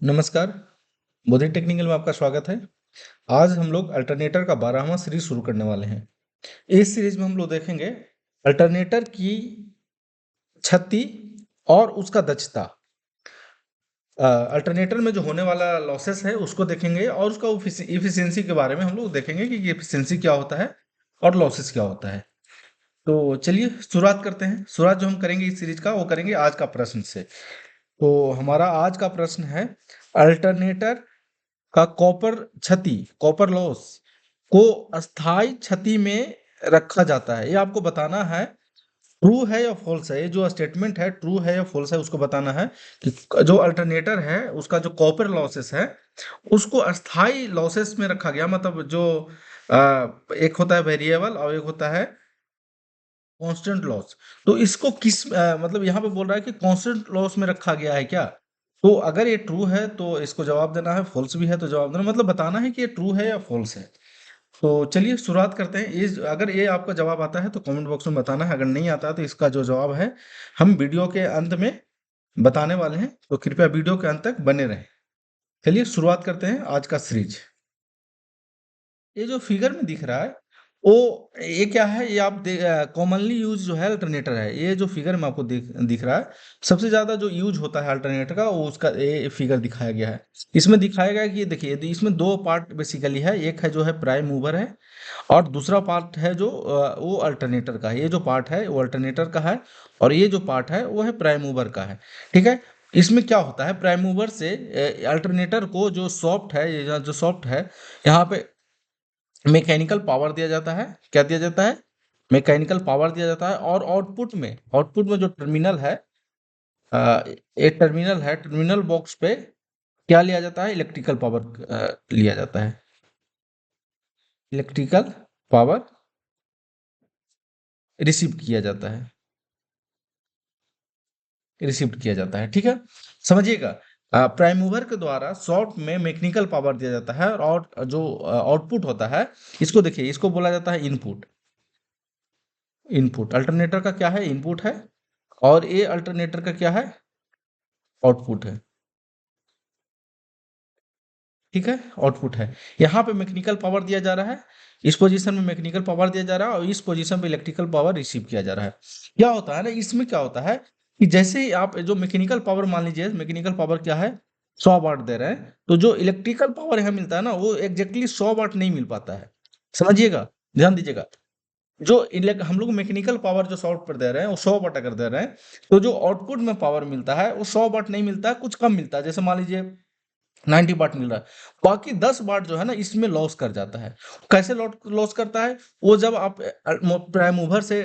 नमस्कार, बोधि टेक्निकल में आपका स्वागत है। आज हम लोग अल्टरनेटर का 12वां सीरीज शुरू करने वाले हैं। इस सीरीज में हम लोग देखेंगे अल्टरनेटर की क्षति और उसका दक्षता। अल्टरनेटर में जो होने वाला लॉसेस है उसको देखेंगे और उसका इफिशियंसी के बारे में हम लोग देखेंगे कि इफिशियंसी क्या होता है और लॉसेस क्या होता है। तो चलिए शुरुआत करते हैं। शुरुआत जो हम करेंगे इस सीरीज का वो करेंगे आज का प्रश्न से। तो हमारा आज का प्रश्न है, अल्टरनेटर का कॉपर लॉस को अस्थाई क्षति में रखा जाता है। ये आपको बताना है ट्रू है या फॉल्स है। ये जो स्टेटमेंट है ट्रू है या फॉल्स है उसको बताना है कि जो अल्टरनेटर है उसका जो कॉपर लॉसेस है उसको अस्थाई लॉसेस में रखा गया। मतलब जो एक होता है वेरिएबल और एक होता है कांस्टेंट लॉस। तो इसको मतलब यहाँ पे बोल रहा है कि कांस्टेंट लॉस में रखा गया है क्या। तो अगर ये ट्रू है तो इसको जवाब देना है, फॉल्स भी है तो जवाब देना, मतलब बताना है कि ये ट्रू है या फॉल्स है। तो चलिए शुरुआत करते हैं। अगर ये आपका जवाब आता है तो कमेंट बॉक्स में बताना है, अगर नहीं आता है तो इसका जो जवाब है हम वीडियो के अंत में बताने वाले हैं, तो कृपया वीडियो के अंत तक बने रहें। चलिए शुरुआत करते हैं आज का सीरीज। ये जो फिगर में दिख रहा है वो ये क्या है, ये आप कॉमनली यूज जो है अल्टरनेटर है। ये जो फिगर में आपको दिख रहा है सबसे ज्यादा जो यूज होता है अल्टरनेटर का वो उसका ये फिगर दिखाया गया है। इसमें दिखाया गया है कि ये देखिए इसमें दो पार्ट बेसिकली है। एक है जो है प्राइम मूवर है और दूसरा पार्ट है जो वो अल्टरनेटर का है। ये जो पार्ट है वो अल्टरनेटर का है और ये जो पार्ट है वो है प्राइम मूवर का है। ठीक है। इसमें क्या होता है, प्राइम मूवर से अल्टरनेटर को जो सॉफ्ट है, ये जो सॉफ्ट है यहाँ पे मैकेनिकल पावर दिया जाता है। क्या दिया जाता है? मैकेनिकल पावर दिया जाता है। और आउटपुट में जो टर्मिनल है, एक टर्मिनल है, टर्मिनल बॉक्स पे क्या लिया जाता है? इलेक्ट्रिकल पावर लिया जाता है। इलेक्ट्रिकल पावर रिसीव किया जाता है, रिसीव किया जाता है। ठीक है, समझिएगा। प्राइम मूवर के द्वारा सॉफ्ट में मैकेनिकल पावर दिया जाता है और जो आउटपुट होता है इसको देखिए, इसको बोला जाता है इनपुट। इनपुट अल्टरनेटर का क्या है? इनपुट है। और ये अल्टरनेटर का क्या है? आउटपुट है। ठीक है, आउटपुट है। यहाँ पे मैकेनिकल पावर दिया जा रहा है, इस पोजीशन में मैकेनिकल पावर दिया जा रहा है और इस पोजीशन पे इलेक्ट्रिकल पावर रिसीव किया जा रहा है। क्या होता है ना, इसमें क्या होता है कि जैसे ही आप जो मैकेनिकल पावर, मान लीजिए मैकेनिकल पावर क्या है, 100 वाट दे रहे हैं, तो जो इलेक्ट्रिकल पावर यहाँ मिलता है ना वो एग्जैक्टली 100 वाट नहीं मिल पाता है। समझिएगा, ध्यान दीजिएगा। जो हम लोग मैकेनिकल पावर जो सॉफ्ट पर दे रहे हैं वो 100 वाट अगर दे रहे हैं, तो जो आउटपुट में पावर मिलता है वो 100 वाट नहीं मिलता है, कुछ कम मिलता है। जैसे मान लीजिए 90 वाट मिल रहा है, बाकी 10 वाट जो है ना इसमें लॉस कर जाता है। कैसे लॉस करता है? वो जब आप प्राइम मूवर से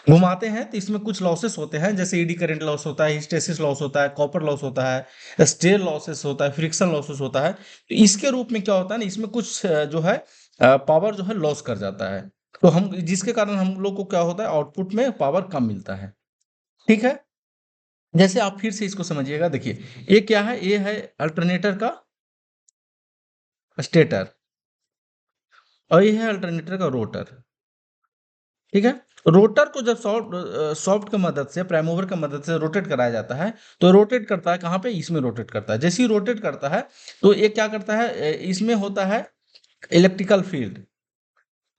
घुमाते हैं तो इसमें कुछ लॉसेस होते हैं, जैसे ईडी करंट लॉस होता है, हिस्टेसिस लॉस होता है, कॉपर लॉस होता है, स्टेयर लॉसेस होता है, फ्रिक्शन लॉसेस होता है। तो इसके रूप में क्या होता है ना, इसमें कुछ जो है पावर जो है लॉस कर जाता है। तो हम जिसके कारण हम लोग को क्या होता है, आउटपुट में पावर कम मिलता है। ठीक है, जैसे आप फिर से इसको समझिएगा। देखिए ये क्या है, ये है अल्टरनेटर का स्टेटर और ये है अल्टरनेटर का रोटर। ठीक है, रोटर को जब सॉफ्ट की मदद से, प्राइम मूवर की मदद से रोटेट कराया जाता है, तो रोटेट करता है कहाँ पे? इसमें रोटेट करता है। जैसे ही रोटेट करता है तो ये क्या करता है, इसमें होता है इलेक्ट्रिकल फील्ड।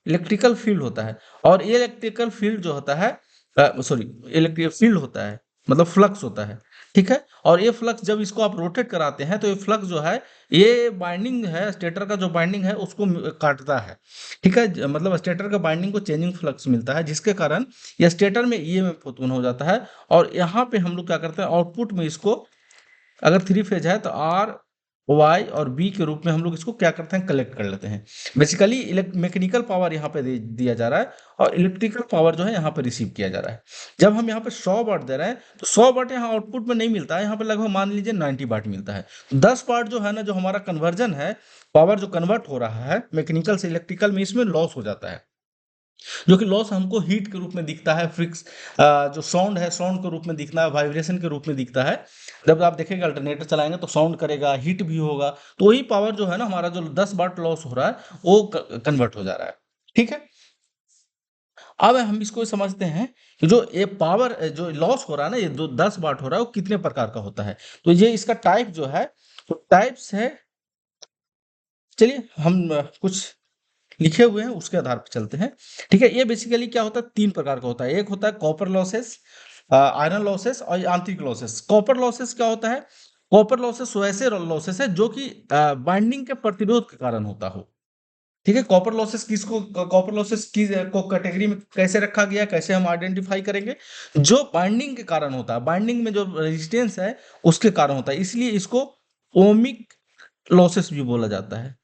इलेक्ट्रिकल फील्ड होता है और ये इलेक्ट्रिकल फील्ड जो होता है, सॉरी, इलेक्ट्रिक फील्ड होता है मतलब फ्लक्स होता है। ठीक है, और ये फ्लक्स जब इसको आप रोटेट कराते हैं तो ये फ्लक्स जो है, ये बाइंडिंग है, स्टेटर का जो बाइंडिंग है उसको काटता है। ठीक है, मतलब स्टेटर का बाइंडिंग को चेंजिंग फ्लक्स मिलता है, जिसके कारण ये स्टेटर में ईएमएफ उत्पन्न हो जाता है। और यहाँ पे हम लोग क्या करते हैं, आउटपुट में इसको, अगर थ्री फेज है तो आर, वाई और बी के रूप में हम लोग इसको क्या करते हैं, कलेक्ट कर लेते हैं। बेसिकली मैकेनिकल पावर यहाँ पे दिया जा रहा है और इलेक्ट्रिकल पावर जो है यहाँ पे रिसीव किया जा रहा है। जब हम यहाँ पे 100 वाट दे रहे हैं तो 100 वाट यहाँ आउटपुट में नहीं मिलता है, यहाँ पे लगभग मान लीजिए 90 वाट मिलता है। 10 वाट जो है ना, जो हमारा कन्वर्जन है, पावर जो कन्वर्ट हो रहा है मैकेनिकल से इलेक्ट्रिकल में, इसमें लॉस हो जाता है। जो कि लॉस हमको हीट के रूप में दिखता है, जो साउंड है साउंड के रूप में दिखना है, वाइब्रेशन के रूप में दिखता है। जब आप देखेंगे अल्टरनेटर चलाएंगे तो साउंड करेगा, हीट भी होगा, तो वही पावर जो है ना, हमारा जो 10 वाट लॉस हो रहा है वो कन्वर्ट हो जा रहा है। ठीक है, अब हम इसको समझते हैं कि जो ये पावर जो लॉस हो रहा है ना, ये 10 वाट हो रहा है, वो कितने प्रकार का होता है। तो ये इसका टाइप जो है, तो टाइप्स है, चलिए हम कुछ लिखे हुए हैं उसके आधार पर चलते हैं। ठीक है, ये बेसिकली क्या होता है, 3 प्रकार का होता है। एक होता है कॉपर लॉसेस, आयरन लॉसेस और यांत्रिक लॉसेस। कॉपर लॉसेस क्या होता है? कॉपर लॉसेस वैसे लॉसेस है जो कि बाइंडिंग के प्रतिरोध के कारण होता हो। ठीक है, कॉपर लॉसेस किसको, कॉपर लॉसेस की को कैटेगरी में कैसे रखा गया, कैसे हम आइडेंटिफाई करेंगे? जो बाइंडिंग के कारण होता है, बाइंडिंग में जो रेजिस्टेंस है उसके कारण होता है, इसलिए इसको ओमिक लॉसेस भी बोला जाता है।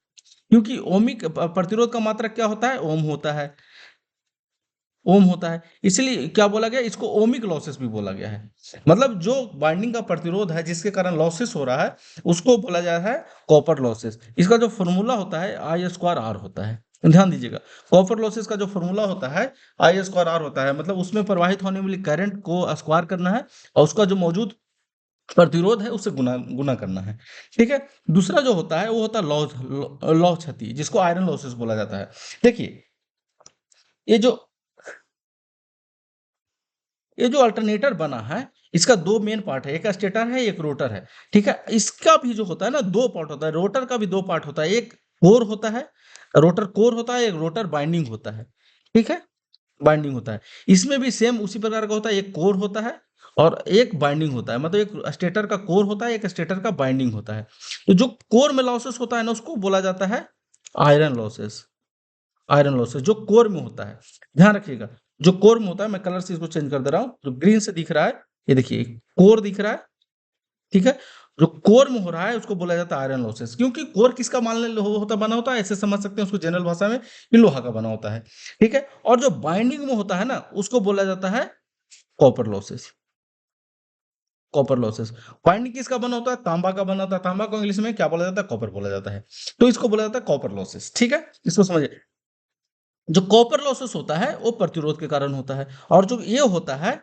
क्योंकि ओमिक प्रतिरोध का मात्रक क्या होता है? ओम होता है, ओम होता है, इसलिए क्या बोला गया, इसको ओमिक लॉसेस भी बोला गया है। मतलब जो बाइंडिंग का प्रतिरोध है जिसके कारण लॉसेस हो रहा है उसको बोला जाता है कॉपर लॉसेस। इसका जो फॉर्मूला होता है आई स्क्वायर आर होता है, ध्यान दीजिएगा। कॉपर लॉसेस का जो फॉर्मूला होता है आई स्क्वायर आर होता है, मतलब उसमें प्रवाहित होने वाली करंट को स्क्वायर करना है और उसका जो मौजूद प्रतिरोध है उससे गुना गुना करना है। ठीक है, दूसरा जो होता है वो होता है लौ क्षति, जिसको आयरन लॉसेस बोला जाता है। देखिए, ये जो ये जो अल्टरनेटर बना है, इसका 2 मेन पार्ट है, एक स्टेटर है, एक रोटर है। ठीक है, इसका भी जो होता है ना 2 पार्ट होता है, रोटर का भी 2 पार्ट होता है, एक कोर होता है, रोटर कोर होता है, एक रोटर बाइंडिंग होता है। ठीक है, बाइंडिंग होता है। इसमें भी सेम उसी प्रकार का होता है, एक कोर होता है और एक बाइंडिंग होता है, मतलब एक स्टेटर का कोर होता है, एक स्टेटर का बाइंडिंग होता है। तो जो कोर में लॉसेस होता है ना उसको बोला जाता है आयरन लॉसेस। आयरन लॉसेस जो कोर में होता है, ध्यान रखिएगा, जो कोर में होता है, मैं कलर से इसको चेंज कर दे रहा हूँ, जो ग्रीन से दिख रहा है, ये देखिए कोर दिख रहा है। ठीक है, जो कोर में हो रहा है उसको बोला जाता है आयरन लॉसेस। क्योंकि कोर किसका होता बना होता है, ऐसे समझ सकते हैं उसको जनरल भाषा में, कि लोहा का बना होता है। ठीक है, और जो बाइंडिंग में होता है ना उसको बोला जाता है copper losses. Copper losses. Binding किसका बना होता है? तांबा का बना होता है, तांबा को इंग्लिश में क्या बोला जाता है? कॉपर बोला जाता है। तो इसको बोला जाता है कॉपर लॉसेस। ठीक है, इसको समझिए। जो कॉपर लॉसेस होता है वो प्रतिरोध के कारण होता है, और जो ये होता है,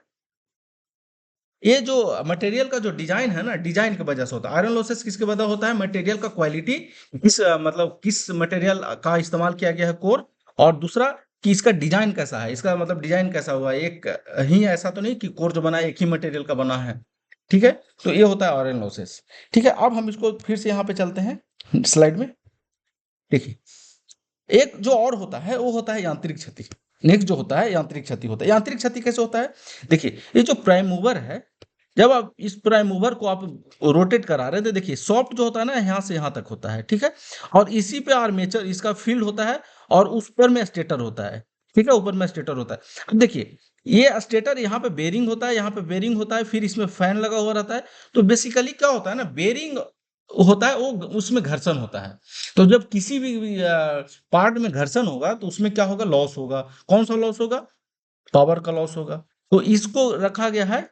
ये जो मटेरियल का जो डिजाइन है ना, डिजाइन की वजह से होता है। आयरन लॉसेस किसके वजह होता है? मटेरियल का क्वालिटी, मतलब किस मटेरियल का इस्तेमाल किया गया है कोर, और दूसरा कि इसका डिजाइन कैसा है, इसका मतलब डिजाइन कैसा हुआ है, एक ही ऐसा तो नहीं कि कोर जो बना है एक ही मटेरियल का बना है। ठीक है, तो ये होता है आयरन लॉसेस। ठीक है, अब हम इसको फिर से यहाँ पे चलते हैं स्लाइड में। देखिए, एक जो और होता है वो होता है यांत्रिक क्षति। नेक्स्ट जो होता है यांत्रिक क्षति होता है। यांत्रिक क्षति कैसे होता है? देखिए, ये जो प्राइम मूवर है, जब आप इस प्राइम मूवर को आप रोटेट करा रहे हैं तो देखिए सॉफ्ट जो होता है ना यहाँ से यहाँ तक होता है। ठीक है, और इसी पे आर्मेचर इसका फील्ड होता है और उस पर में स्टेटर होता है। ठीक है, ऊपर में स्टेटर होता है। अब देखिए, ये स्टेटर यहाँ पे बेरिंग होता है, यहाँ पे बेरिंग होता है, फिर इसमें फैन लगा हुआ रहता है। तो बेसिकली क्या होता है ना, बेरिंग होता है वो, उसमें घर्षण होता है। तो जब किसी भी पार्ट में घर्षण होगा तो उसमें क्या होगा? लॉस होगा। कौन सा लॉस होगा? पावर का लॉस होगा। तो इसको रखा गया है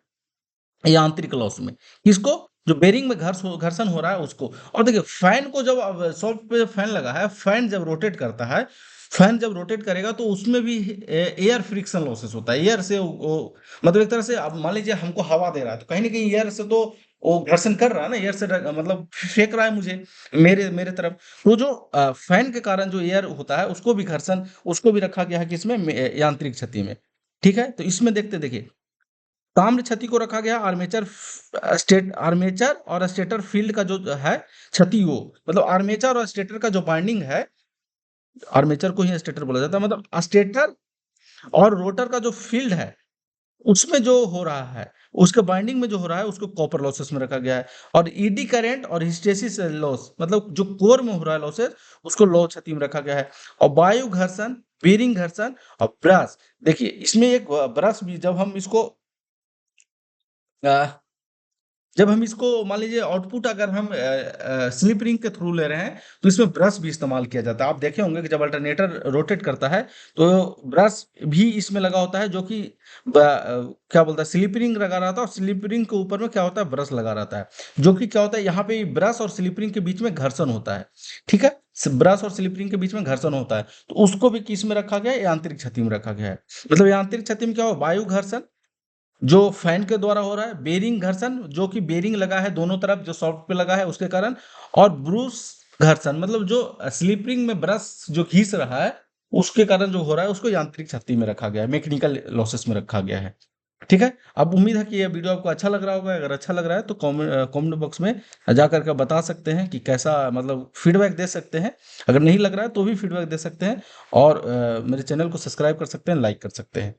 यांत्रिक लॉस में। किसको? जो बेरिंग में घर्षण हो रहा है उसको। और देखिए फैन को जब अब सॉफ्ट पे फैन लगा है, फैन जब रोटेट करता है, फैन जब रोटेट करेगा तो उसमें भी एयर फ्रिक्शन लॉसेस होता है। एयर से मतलब एक तरह से अब मान लीजिए हमको हवा दे रहा है तो कहीं ना कहीं एयर से तो वो घर्षण कर रहा है ना, एयर से मतलब फेंक रहा है मुझे, मेरे मेरे तरफ। तो जो फैन के कारण जो एयर होता है उसको भी घर्षण, उसको भी रखा गया है किसमें? यांत्रिक क्षति में। ठीक है, तो इसमें देखिए ताम्र क्षति को रखा गया आर्मेचर और स्टेटर फील्ड का जो है क्षति, वो मतलब आर्मेचर और स्टेटर का जो बाइंडिंग है, आर्मेचर को ही स्टेटर बोला जाता है, मतलब स्टेटर और रोटर का जो फील्ड है उसमें जो हो रहा है, उसके बाइंडिंग में जो हो रहा है उसको कॉपर लॉसेस में रखा गया है। और ईडी करंट और हिस्टेसिस लॉस, मतलब जो कोर में हो रहा है लॉसेस, उसको लौ क्षति में रखा गया है। और वायु घर्षण, बीरिंग घर्षण और ब्रश। देखिए इसमें एक ब्रश भी, जब हम इसको मान लीजिए आउटपुट अगर हम स्लिप रिंग के थ्रू ले रहे हैं तो इसमें ब्रश भी इस्तेमाल किया जाता है। आप देखे होंगे कि जब अल्टरनेटर रोटेट करता है तो ब्रश भी इसमें लगा होता है, जो कि क्या बोलता है, स्लिप रिंग लगा रहता है, और स्लिप रिंग के ऊपर में क्या होता है? ब्रश लगा रहता है। जो कि क्या होता है, यहाँ पे ब्रश और स्लिप रिंग के बीच में घर्षण होता है। ठीक है, ब्रश और स्लिप रिंग के बीच में घर्षण होता है, तो उसको भी किस में रखा गया है? यांत्रिक क्षति में रखा गया है। मतलब यांत्रिक क्षति में क्या हो? वायु घर्षण जो फैन के द्वारा हो रहा है, बेरिंग घर्षण जो कि बेरिंग लगा है दोनों तरफ, जो सॉफ्ट पे लगा है उसके कारण, और ब्रूस घर्षण मतलब जो स्लिप रिंग में ब्रश जो घिस रहा है उसके कारण जो हो रहा है उसको यांत्रिक क्षति में रखा गया है, मैकेनिकल लॉसेस में रखा गया है। ठीक है, अब उम्मीद है कि ये वीडियो आपको अच्छा लग रहा होगा। अगर अच्छा लग रहा है तो कमेंट बॉक्स में जा करके बता सकते हैं कि कैसा, मतलब फीडबैक दे सकते हैं। अगर नहीं लग रहा है तो भी फीडबैक दे सकते हैं, और मेरे चैनल को सब्सक्राइब कर सकते हैं, लाइक कर सकते हैं।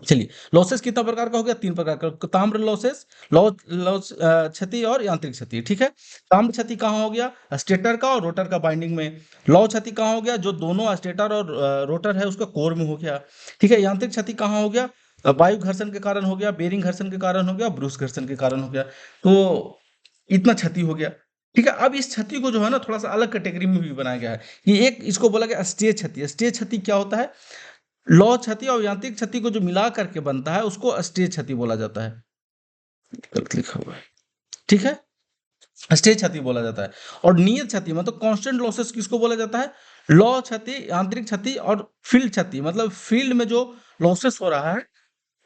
चलिए, लॉसेस कितना प्रकार का हो गया? 3 प्रकार का। ताम्र लॉसेस, लौ लॉस क्षति और यांत्रिक क्षति। ठीक है, ताम्र क्षति कहाँ हो गया? स्टेटर का और रोटर का बाइंडिंग में। लौ क्षति कहाँ हो गया? जो दोनों स्टेटर और रोटर है उसका कोर में हो गया। ठीक है, यांत्रिक क्षति कहाँ हो गया? वायु घर्षण के कारण हो गया, बेरिंग घर्षण के कारण हो गया, ब्रूस घर्षण के कारण हो गया। तो इतना क्षति हो गया। ठीक है, अब इस क्षति को जो है ना थोड़ा सा अलग कैटेगरी में भी बनाया गया है कि एक इसको बोला गया स्टेज क्षति। स्टेज क्षति क्या होता है? लौ क्षति और यांत्रिक क्षति को जो मिला करके बनता है उसको स्टेज क्षति बोला जाता है। गलत लिखा हुआ है। ठीक है, स्टेज क्षति बोला जाता है। और नियत क्षति मतलब कांस्टेंट लॉसेस किसको बोला जाता है? लौ क्षति, यांत्रिक क्षति और फील्ड क्षति, मतलब फील्ड में जो लॉसेस हो रहा है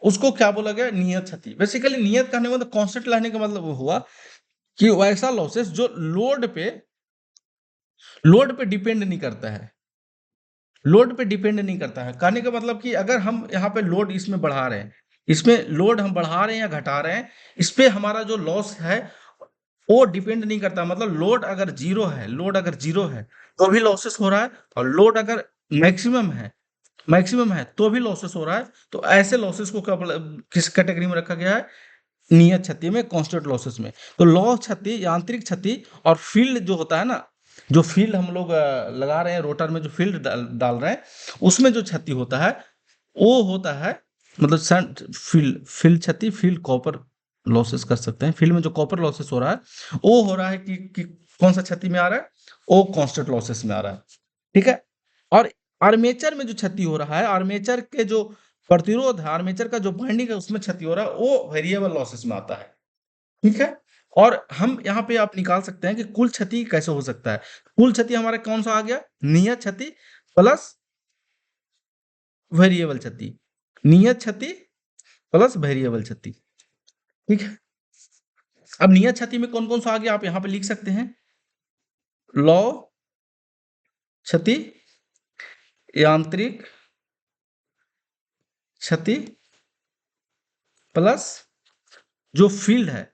उसको क्या बोला गया? नियत क्षति। बेसिकली नियत कहने का मतलब कांस्टेंट लाने का मतलब वो हुआ कि वैसा लॉसेस जो लोड पे डिपेंड नहीं करता है। लोड पे डिपेंड नहीं करता है, कहने का मतलब कि अगर हम यहाँ पे लोड इसमें बढ़ा रहे हैं, इसमें लोड हम बढ़ा रहे हैं या घटा रहे हैं, इस पे हमारा जो लॉस है वो डिपेंड नहीं करता। मतलब लोड अगर जीरो है तो भी लॉसेस हो रहा है, और लोड अगर मैक्सिमम है तो भी लॉसेस हो रहा है। तो ऐसे लॉसेस को किस कैटेगरी में रखा गया है? नियत क्षति में, कांस्टेंट लॉसेस में। तो लौ क्षति, यांत्रिक क्षति और फील्ड जो होता है ना, जो फील्ड हम लोग लगा रहे हैं, रोटर में जो फील्ड डाल रहे हैं, उसमें जो क्षति होता है वो होता है, मतलब फील्ड क्षति, फील्ड कॉपर लॉसेस कर सकते हैं। फील्ड में जो कॉपर लॉसेस हो रहा है वो हो रहा है कि कौन सा क्षति में आ रहा है? वो कांस्टेंट लॉसेस में आ रहा है। ठीक है, और आर्मेचर में जो क्षति हो रहा है, आर्मेचर के जो प्रतिरोध है, आर्मेचर का जो बाइंडिंग है उसमें क्षति हो रहा है, वो वेरिएबल लॉसेस में आता है। ठीक है, और हम यहाँ पे आप निकाल सकते हैं कि कुल क्षति कैसे हो सकता है। कुल क्षति हमारा कौन सा आ गया? नियत क्षति प्लस वेरिएबल क्षति, नियत क्षति प्लस वेरिएबल क्षति। ठीक है, अब नियत क्षति में कौन कौन सा आ गया आप यहाँ पे लिख सकते हैं? लौ क्षति, यांत्रिक क्षति प्लस जो फील्ड है,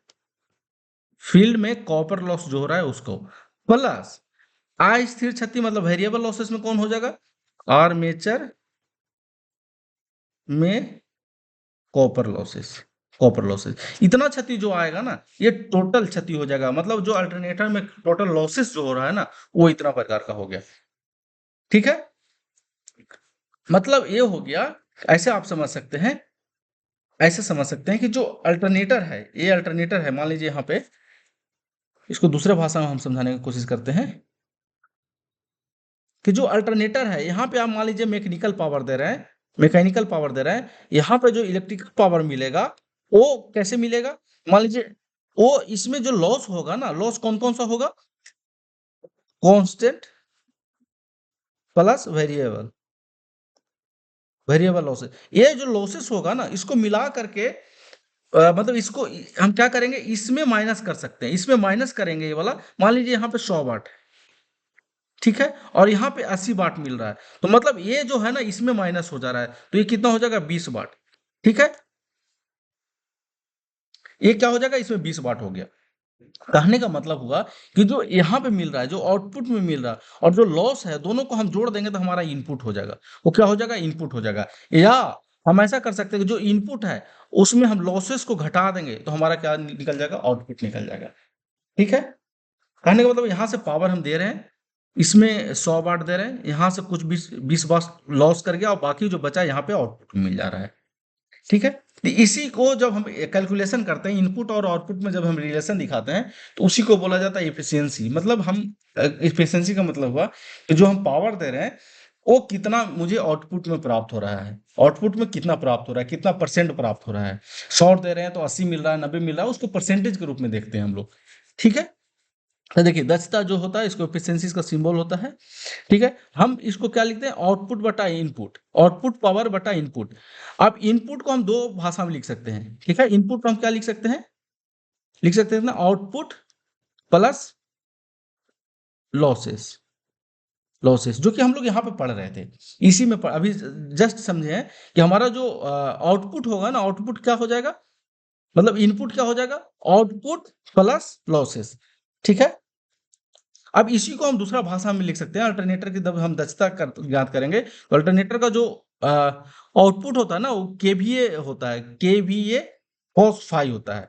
फील्ड में कॉपर लॉस जो हो रहा है उसको, प्लस अस्थिर क्षति मतलब वेरिएबल लॉसेस में कौन हो जाएगा? आर्मेचर में कॉपर लॉसेस। इतना क्षति जो आएगा ना, ये टोटल क्षति हो जाएगा। मतलब जो अल्टरनेटर में टोटल लॉसेस जो हो रहा है ना, वो इतना प्रकार का हो गया। ठीक है, मतलब ये हो गया। ऐसे आप समझ सकते हैं, ऐसे समझ सकते हैं कि जो अल्टरनेटर है, ये अल्टरनेटर है, मान लीजिए यहाँ पे, इसको दूसरे भाषा में हम समझाने की कोशिश करते हैं कि जो अल्टरनेटर है, यहाँ पे आप मान लीजिए मैकेनिकल पावर दे रहे हैं, यहाँ पे जो इलेक्ट्रिकल पावर मिलेगा वो कैसे मिलेगा? मान लीजिए वो इसमें जो लॉस होगा ना, लॉस कौन कौन सा होगा? Constant plus variable losses. ये जो लॉसेस होगा ना, इसको मिला करके मतलब इसको हम क्या करेंगे, इसमें माइनस कर सकते हैं। इसमें माइनस करेंगे ये वाला, मान लीजिए यहाँ पे 100 वाट, ठीक है, और यहाँ पे 80 वाट मिल रहा है, तो मतलब ये जो है ना इसमें माइनस हो जा रहा है, तो ये कितना हो जाएगा? 20 वाट। ठीक है, ये क्या हो जाएगा? इसमें 20 वाट हो गया। कहने का मतलब हुआ कि जो यहाँ पे मिल रहा है, जो आउटपुट में मिल रहा है, और जो लॉस है, दोनों को हम जोड़ देंगे तो हमारा इनपुट हो जाएगा। वो क्या हो जाएगा? इनपुट हो जाएगा। या हम ऐसा कर सकते हैं कि जो इनपुट है उसमें हम लॉसेस को घटा देंगे तो हमारा क्या निकल जाएगा? आउटपुट निकल जाएगा। ठीक है, कहने का मतलब यहाँ से पावर हम दे रहे हैं, इसमें 100 वाट दे रहे हैं, यहाँ से कुछ 20 वाट लॉस कर गया और बाकी जो बचा यहाँ पे आउटपुट में मिल जा रहा है। ठीक है, तो इसी को जब हम कैलकुलेशन करते हैं, इनपुट और आउटपुट में जब हम रिलेशन दिखाते हैं, तो उसी को बोला जाता है एफिशिएंसी। मतलब हम एफिशिएंसी का मतलब हुआ कि जो हम पावर दे रहे हैं वो कितना मुझे आउटपुट में प्राप्त हो रहा है, आउटपुट में कितना प्राप्त हो रहा है, कितना परसेंट प्राप्त हो रहा है। 100 दे रहे हैं तो 80 मिल रहा है, 90 मिल रहा है, उसको परसेंटेज के रूप में देखते हैं हम लोग। ठीक है, तो देखिए दक्षता जो होता है, इसको एफिशिएंसी का सिंबल होता है। ठीक है, हम इसको क्या लिखते हैं? आउटपुट बटा इनपुट, आउटपुट पावर बटा इनपुट। अब इनपुट को हम दो भाषा में लिख सकते हैं। ठीक है, इनपुट को हम क्या लिख सकते हैं? लिख सकते हैं ना, आउटपुट प्लस लॉसेस। लॉसेस, जो कि हम लोग यहाँ पे पढ़ रहे थे, इसी में अभी जस्ट समझे हैं कि हमारा जो आउटपुट होगा ना, आउटपुट क्या हो जाएगा, मतलब इनपुट क्या हो जाएगा, आउटपुट प्लस लॉसेस। ठीक है, अब इसी को हम दूसरा भाषा में लिख सकते हैं। अल्टरनेटर की जब हम दक्षता ज्ञात करेंगे तो अल्टरनेटर का जो आउटपुट होता है ना, वो केवीए होता है, केवीए कॉस फाई होता है।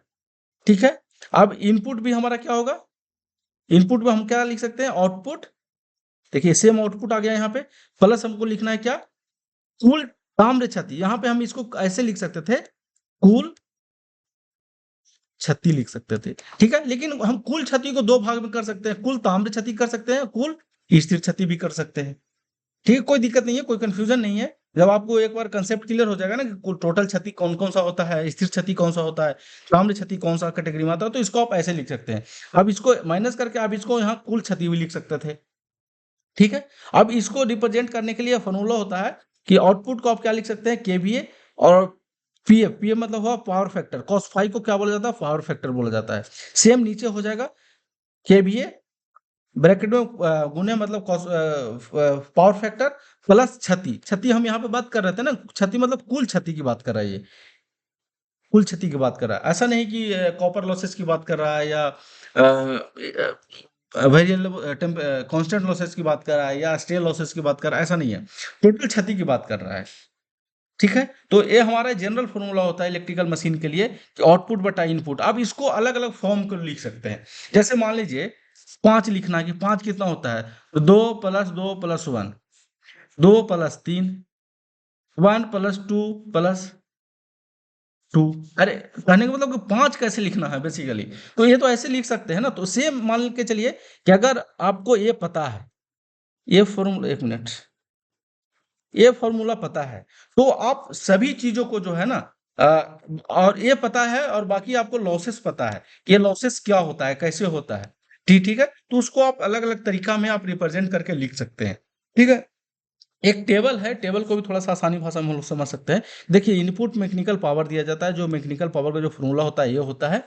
ठीक है, अब इनपुट भी हमारा क्या होगा, इनपुट में हम क्या लिख सकते हैं, आउटपुट, देखिए सेम आउटपुट आ गया यहाँ पे, प्लस हमको लिखना है क्या, कुल ताम्र क्षति। यहाँ पे हम इसको ऐसे लिख सकते थे, कुल क्षति लिख सकते थे। ठीक है, लेकिन हम कुल क्षति को दो भाग में कर सकते हैं, कुल ताम्र क्षति कर सकते हैं, कुल स्थिर क्षति भी कर सकते हैं। ठीक है, कोई दिक्कत नहीं है, कोई कंफ्यूजन नहीं है। जब आपको एक बार कंसेप्ट क्लियर हो जाएगा ना कि कुल टोटल क्षति कौन कौन सा होता है, स्थिर क्षति कौन सा होता है, ताम्र क्षति कौन सा कैटेगरी में आता है, तो इसको आप ऐसे लिख सकते हैं। अब इसको माइनस करके आप इसको यहाँ कुल क्षति भी लिख सकते थे। ठीक है, अब इसको रिप्रेजेंट करने के लिए फॉर्मूला होता है कि आउटपुट को आप क्या लिख सकते हैं, केवीए, और पीएफ, पीएफ मतलब हुआ पावर फैक्टर, कॉस फाई को क्या बोला जाता है, पावर फैक्टर बोला जाता है। सेम नीचे हो जाएगा केवीए ब्रैकेट में गुने मतलब पावर फैक्टर प्लस क्षति, क्षति हम यहाँ पे बात कर रहे थे ना, क्षति मतलब कुल क्षति की बात कर रहा है, ये कुल क्षति की बात कर रहा है, ऐसा नहीं कि कॉपर लॉसेस की बात कर रहा है, या वेरिएबल कांस्टेंट लॉसेस की बात कर रहा है, या स्टेल लॉसेस की बात कर रहा है, ऐसा नहीं है, टोटल क्षति की बात कर रहा है। ठीक है, तो ये हमारा जनरल फॉर्मूला होता है इलेक्ट्रिकल मशीन के लिए कि आउटपुट बटा इनपुट। अब इसको अलग अलग फॉर्म को लिख सकते हैं, जैसे मान लीजिए 5 लिखना है कि 5 कितना होता है, तो 2 + 2 + 1, 2 + 3, 1 + 2 + 2। अरे कहने का मतलब कि 5 कैसे लिखना है बेसिकली, तो ये तो ऐसे लिख सकते हैं ना। तो सेम मान के चलिए कि अगर आपको ये पता है, ये फॉर्मूला, एक मिनट, ये फॉर्मूला पता है, तो आप सभी चीजों को जो है ना, और ये पता है, और बाकी आपको लॉसेस पता है कि ये लॉसेस क्या होता है, कैसे होता है। ठीक ठीक है, तो उसको आप अलग अलग तरीका में आप रिप्रेजेंट करके लिख सकते हैं। ठीक है, एक टेबल है, टेबल को भी थोड़ा सा आसानी भाषा में हम लोग समझ सकते हैं। देखिए इनपुट मैकेनिकल पावर दिया जाता है, जो मैकेनिकल पावर का जो फॉर्मूला होता है ये होता है।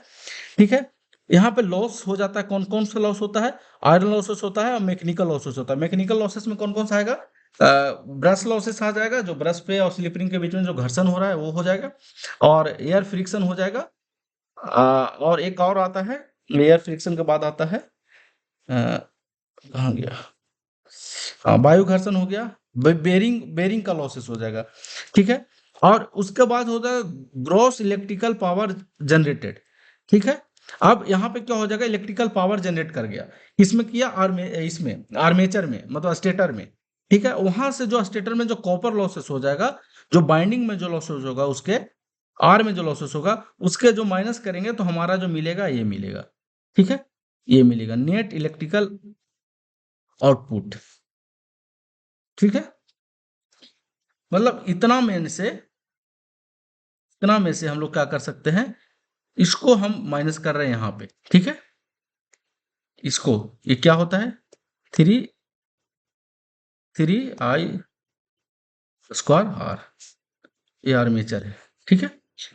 ठीक है, यहाँ पे लॉस हो जाता है, कौन कौन सा लॉस होता है, आयरन लॉसेस होता है और मैकेनिकल लॉसेस होता है। मैकेनिकल लॉसेस में कौन कौन सा आएगा, ब्रश लॉसेस आ जाएगा, जो ब्रश पे और स्लिप रिंग के बीच में जो घर्षण हो रहा है वो हो जाएगा, और एयर फ्रिक्शन हो जाएगा। और एक और आता है, एयर फ्रिक्शन के बाद आता है, कहाँ गया, हाँ वायु घर्षण हो गया, बेरिंग, बेरिंग का लॉसेस हो जाएगा। ठीक है, और उसके बाद होता है ग्रॉस इलेक्ट्रिकल पावर जनरेटेड। ठीक है, अब यहाँ पे क्या हो जाएगा, इलेक्ट्रिकल पावर जनरेट कर गया, इसमें किया इसमें आर्मेचर में, मतलब स्टेटर में। ठीक है, वहां से जो स्टेटर में जो कॉपर लॉसेस हो जाएगा, जो बाइंडिंग में जो लॉसेस होगा, उसके आर में जो लॉसेस होगा, उसके जो माइनस करेंगे तो हमारा जो मिलेगा ये मिलेगा। ठीक है, ये मिलेगा नेट इलेक्ट्रिकल आउटपुट। ठीक है, मतलब इतना में से हम लोग क्या कर सकते हैं, इसको हम माइनस कर रहे हैं यहाँ पे। ठीक है, इसको, ये क्या होता है, 3 स्क्वायर आर, ये आर्मेचर है। ठीक है,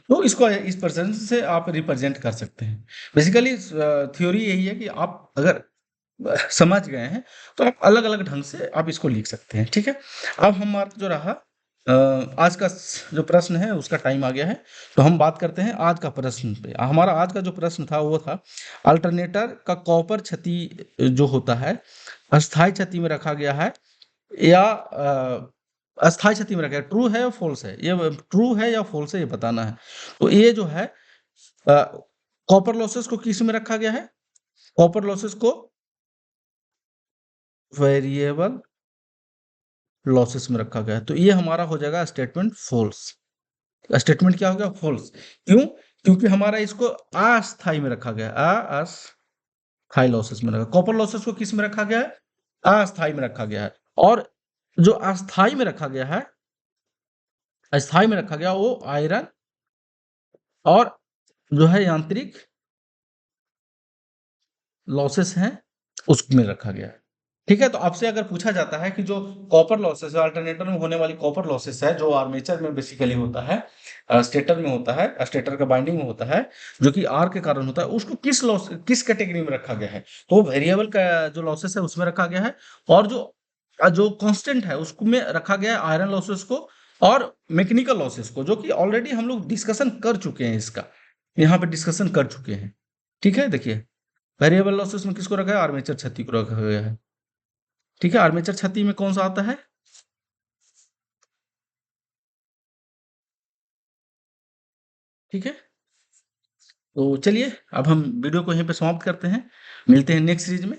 तो इसको इस परसेंट से आप रिप्रेजेंट कर सकते हैं। बेसिकली थ्योरी यही है कि आप अगर समझ गए हैं तो आप अलग अलग ढंग से आप इसको लिख सकते हैं। ठीक है, अब हमारा जो रहा आज का जो प्रश्न है उसका टाइम आ गया है, तो हम बात करते हैं आज का प्रश्न पे। हमारा आज का जो प्रश्न था वो था, अल्टरनेटर का कॉपर क्षति जो होता है अस्थाई क्षति में रखा गया है, या अस्थाई क्षति में रखा है, ट्रू है या फॉल्स है, ये ट्रू है या फॉल्स है ये बताना है। तो ये जो है कॉपर लॉसेस को किस में रखा गया है, कॉपर लॉसेस को वेरिएबल लॉसेस में रखा गया है, तो ये हमारा हो जाएगा स्टेटमेंट फॉल्स। स्टेटमेंट क्या हो गया, फॉल्स। क्यों, क्योंकि हमारा इसको अस्थाई में रखा गया है, अस्थाई लॉसेस में रखा, कॉपर लॉसेस को किस में रखा गया है, अस्थाई में रखा गया है। और जो अस्थाई में रखा गया है, अस्थाई में रखा गया वो आयरन और जो है यांत्रिक लॉसेस हैं उसमें रखा गया है। ठीक है, तो आपसे अगर पूछा जाता है कि जो कॉपर लॉसेस है, अल्टरनेटर में होने वाली कॉपर लॉसेस है, जो आर्मेचर में बेसिकली होता है, स्टेटर में होता है, स्टेटर का बाइंडिंग में होता है, जो कि आर के कारण होता है, उसको किस कैटेगरी में रखा गया है, तो वेरिएबल का जो लॉसेस है उसमें रखा गया है। और जो जो कांस्टेंट है उसको में रखा गया है आयरन लॉसेस को और मैकेनिकल लॉसेस को, जो कि ऑलरेडी हम लोग डिस्कशन कर चुके हैं इसका, यहाँ पे डिस्कशन कर चुके हैं। ठीक है, देखिए वेरिएबल लॉसेस में किसको रखा है, आर्मेचर क्षति को रखा गया है। ठीक है, आर्मेचर क्षति में कौन सा आता है, ठीक है। तो चलिए अब हम वीडियो को यहीं पे समाप्त करते हैं, मिलते हैं नेक्स्ट सीरीज में।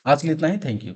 आज के लिए इतना ही, थैंक यू।